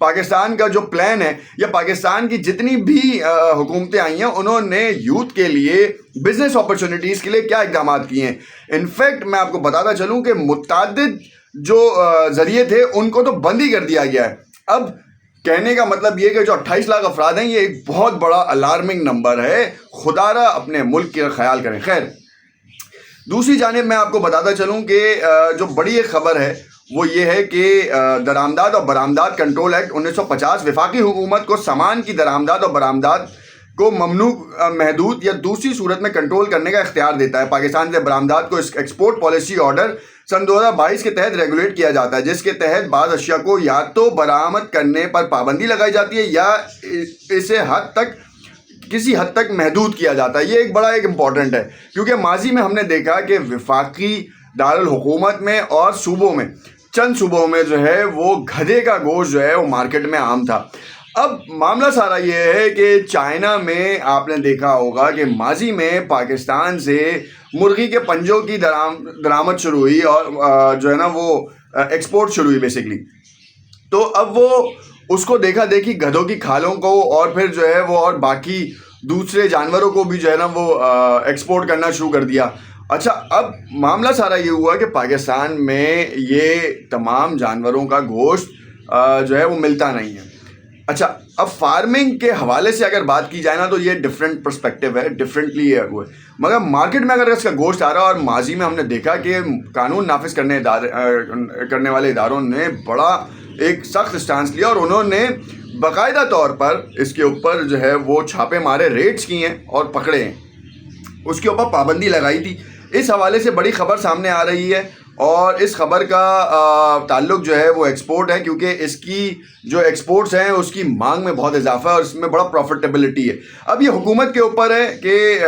پاکستان کا جو پلان ہے یا پاکستان کی جتنی بھی حکومتیں آئی ہیں انہوں نے یوتھ کے لیے بزنس اپرچونیٹیز کے لیے کیا اقدامات کیے ہیں. انفیکٹ میں آپ کو بتاتا چلوں کہ متعدد جو ذریعے تھے ان کو تو بند ہی کر دیا گیا ہے. اب کہنے کا مطلب یہ کہ جو 28 لاکھ افراد ہیں یہ ایک بہت بڑا الارمنگ نمبر ہے. خدا را اپنے ملک کا خیال کریں. خیر, دوسری جانب میں آپ کو بتاتا چلوں کہ جو بڑی ایک خبر ہے وہ یہ ہے کہ درآمدات اور برآمدات کنٹرول ایکٹ 1950 وفاقی حکومت کو سامان کی درآمدات اور برآمدات کو ممنوع, محدود یا دوسری صورت میں کنٹرول کرنے کا اختیار دیتا ہے. پاکستان سے برآمدات کو ایکسپورٹ پالیسی آرڈر سن 2022 کے تحت ریگولیٹ کیا جاتا ہے, جس کے تحت بعض اشیاء کو یا تو برآمد کرنے پر پابندی لگائی جاتی ہے یا اسے کسی حد تک محدود کیا جاتا ہے. یہ ایک بڑا امپورٹنٹ ہے کیونکہ ماضی میں ہم نے دیکھا کہ وفاقی دارالحکومت میں اور صوبوں میں چند صوبوں میں جو ہے وہ گدھے کا گوشت جو ہے وہ مارکیٹ میں عام تھا. اب معاملہ سارا یہ ہے کہ چائنا میں آپ نے دیکھا ہوگا کہ ماضی میں پاکستان سے مرغی کے پنجوں کی درآمد شروع ہوئی اور جو ہے نا وہ ایکسپورٹ شروع ہوئی بیسیکلی. تو اب وہ اس کو دیکھا دیکھی گدھوں کی کھالوں کو اور پھر جو ہے وہ اور باقی دوسرے جانوروں کو بھی جو ہے نا وہ ایکسپورٹ کرنا شروع کر دیا. اچھا, اب معاملہ سارا یہ ہوا کہ پاکستان میں یہ تمام جانوروں کا گوشت جو ہے وہ ملتا نہیں ہے. اچھا, اب فارمنگ کے حوالے سے اگر بات کی جائے نا تو یہ ڈفرینٹ پرسپیکٹیو ہے, ڈفرینٹلی ہے وہ, مگر مارکیٹ میں اگر اس کا گوشت آ رہا ہے اور ماضی میں ہم نے دیکھا کہ قانون نافذ کرنے والے اداروں نے بڑا ایک سخت اسٹانس لیا اور انہوں نے باقاعدہ طور پر اس کے اوپر جو ہے وہ چھاپے مارے, ریڈز کی ہیں اور پکڑے ہیں, اس کے اوپر پابندی لگائی تھی. اس حوالے سے بڑی خبر سامنے آ رہی ہے اور اس خبر کا تعلق جو ہے وہ ایکسپورٹ ہے کیونکہ اس کی جو ایکسپورٹس ہیں اس کی مانگ میں بہت اضافہ ہے اور اس میں بڑا پروفیٹیبلٹی ہے. اب یہ حکومت کے اوپر ہے کہ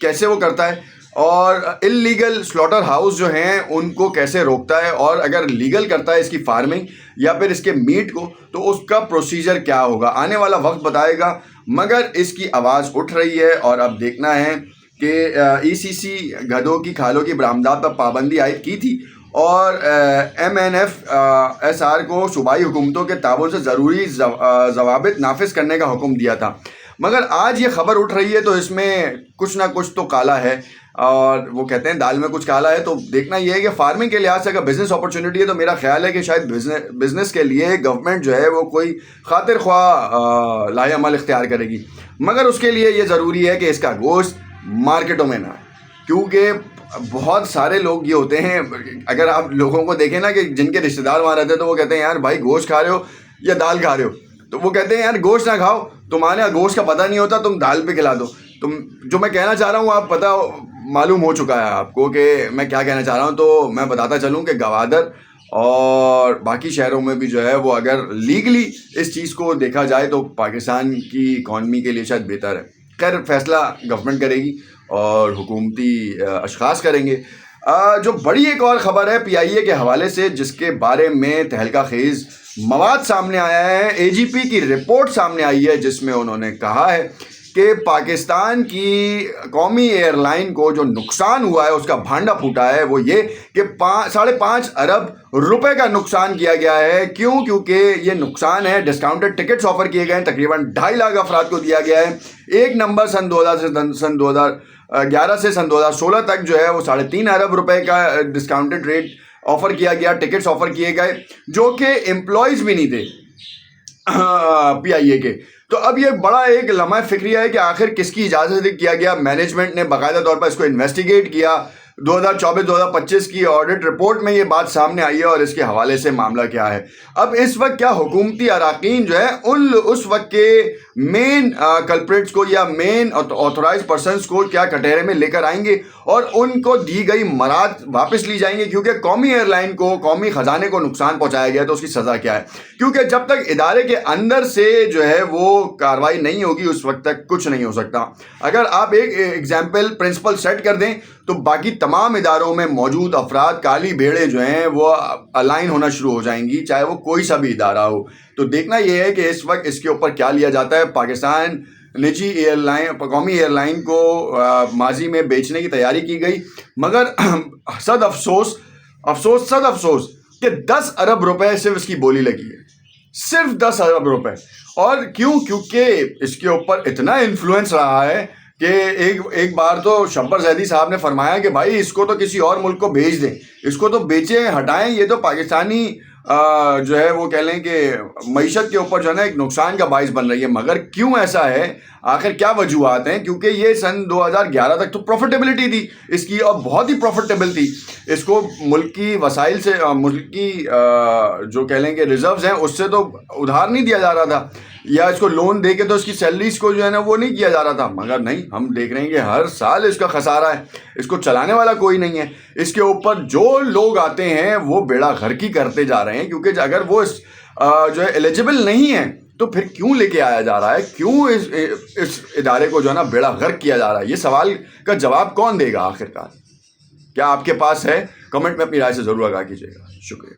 کیسے وہ کرتا ہے اور انلیگل سلاٹر ہاؤس جو ہیں ان کو کیسے روکتا ہے, اور اگر لیگل کرتا ہے اس کی فارمنگ یا پھر اس کے میٹ کو تو اس کا پروسیجر کیا ہوگا. آنے والا وقت بتائے گا, مگر اس کی آواز اٹھ رہی ہے اور اب دیکھنا ہے کہ ای سی سی گدھوں کی کھالوں کی برآمدات پر پابندی عائد کی تھی اور MNFSR کو صوبائی حکومتوں کے تعاون سے ضروری ضوابط نافذ کرنے کا حکم دیا تھا. مگر آج یہ خبر اٹھ رہی ہے تو اس میں کچھ نہ کچھ تو کالا ہے, اور وہ کہتے ہیں دال میں کچھ کالا ہے. تو دیکھنا یہ ہے کہ فارمنگ کے لحاظ سے اگر بزنس اپرچونیٹی ہے تو میرا خیال ہے کہ شاید بزنس کے لیے گورنمنٹ جو ہے وہ کوئی خاطر خواہ لاہ عمل اختیار کرے گی, مگر اس کے لیے یہ ضروری ہے کہ اس کا گوشت مارکیٹوں میں نہ آئے, کیونکہ بہت سارے لوگ یہ ہوتے ہیں, اگر آپ لوگوں کو دیکھیں نا کہ جن کے رشتہ دار وہاں رہتے ہیں تو وہ کہتے ہیں یار بھائی گوشت کھا رہے ہو یا دال کھا رہے ہو, تو وہ کہتے ہیں یار گوشت نہ کھاؤ, تمہارے یہاں گوشت کا پتہ نہیں ہوتا, تم دال پہ کھلا دو. تم جو میں کہنا چاہ رہا ہوں آپ پتہ معلوم ہو چکا ہے آپ کو کہ میں کیا کہنا چاہ رہا ہوں. تو میں بتاتا چلوں کہ گوادر اور باقی شہروں میں بھی جو ہے وہ اگر لیگلی اس چیز کو دیکھا جائے تو پاکستان کی اکانومی کے لیے شاید بہتر ہے. خیر, فیصلہ گورنمنٹ کرے گی اور حکومتی اشخاص کریں گے. جو بڑی ایک اور خبر ہے PIA کے حوالے سے جس کے بارے میں تہلکہ خیز مواد سامنے آیا ہے. AGP کی رپورٹ سامنے آئی ہے جس میں انہوں نے کہا ہے کہ پاکستان کی قومی ایئر لائن کو جو نقصان ہوا ہے اس کا بھانڈا پھوٹا ہے وہ یہ کہ 5.5 ارب روپے کا نقصان کیا گیا ہے. کیوں؟ کیونکہ یہ نقصان ہے ڈسکاؤنٹڈ ٹکٹس آفر کیے گئے ہیں, تقریباً 2.5 لاکھ افراد کو دیا گیا ہے. ایک نمبر سن 2011 سے سن 2016 تک جو ہے وہ 3.5 ارب روپے کا ڈسکاؤنٹڈ ریٹ آفر کیا گیا, ٹکٹس آفر کیے گئے جو کہ امپلائیز بھی نہیں تھے PIA کے. تو اب یہ بڑا ایک لمحہ فکریہ ہے کہ آخر کس کی اجازت سے کیا گیا. مینجمنٹ نے باقاعدہ طور پر اس کو انویسٹیگیٹ کیا. 2024-2025 کی آڈٹ رپورٹ میں یہ بات سامنے آئی ہے اور اس کے حوالے سے معاملہ کیا ہے. اب اس وقت کیا حکومتی اراکین جو ہے اس وقت کے مین کلپریٹس کو یا مین آتھورائز پرسنس کو کیا کٹہرے میں لے کر آئیں گے اور ان کو دی گئی مراد واپس لی جائیں گے, کیونکہ قومی ایئر لائن کو, قومی خزانے کو نقصان پہنچایا گیا تو اس کی سزا کیا ہے. کیونکہ جب تک ادارے کے اندر سے جو ہے وہ کارروائی نہیں ہوگی اس وقت تک کچھ نہیں ہو سکتا. اگر آپ ایک ایگزامپل پرنسپل سیٹ کر دیں تو باقی تمام اداروں میں موجود افراد کالی بھیڑیں جو ہیں وہ الائن ہونا شروع ہو جائیں گی, چاہے وہ کوئی سا بھی ادارہ ہو. تو دیکھنا یہ ہے کہ اس وقت اس کے اوپر کیا لیا جاتا ہے. پاکستان نجی ایئر لائن, قومی ایئر لائن کو ماضی میں بیچنے کی تیاری کی گئی, مگر صد افسوس کہ 10 ارب روپے صرف اس کی بولی لگی ہے. صرف 10 ارب روپے. اور کیوں؟ کیونکہ اس کے اوپر اتنا انفلوئنس رہا ہے کہ ایک بار تو شبر زیدی صاحب نے فرمایا کہ بھائی اس کو تو کسی اور ملک کو بھیج دیں, اس کو تو بیچیں, ہٹائیں, یہ تو پاکستانی جو ہے وہ کہہ لیں کہ معیشت کے اوپر جو ہے نا ایک نقصان کا باعث بن رہی ہے. مگر کیوں ایسا ہے؟ آخر کیا وجوہات ہیں؟ کیونکہ یہ سن 2011 تک تو پروفیٹیبلٹی تھی اس کی, اور بہت ہی پروفیٹیبل تھی. اس کو ملک کی وسائل سے, ملک کی جو کہہ لیں کہ ریزروز ہیں اس سے تو ادھار نہیں دیا جا رہا تھا, یا اس کو لون دے کے تو اس کی سیلریز کو جو ہے نا وہ نہیں کیا جا رہا تھا. مگر نہیں, ہم دیکھ رہے ہیں کہ ہر سال اس کا خسارہ ہے, اس کو چلانے والا کوئی نہیں ہے. اس کے اوپر جو لوگ آتے ہیں وہ بیڑا غرقی کرتے جا رہے ہیں, کیونکہ اگر وہ جو ہے ایلیجیبل نہیں ہے تو پھر کیوں لے کے آیا جا رہا ہے, کیوں اس ادارے کو جو ہے نا بیڑا غرق کیا جا رہا ہے؟ یہ سوال کا جواب کون دے گا آخر کار؟ کیا آپ کے پاس ہے؟ کمنٹ میں اپنی رائے سے ضرور آگاہ کیجیے گا. شکریہ.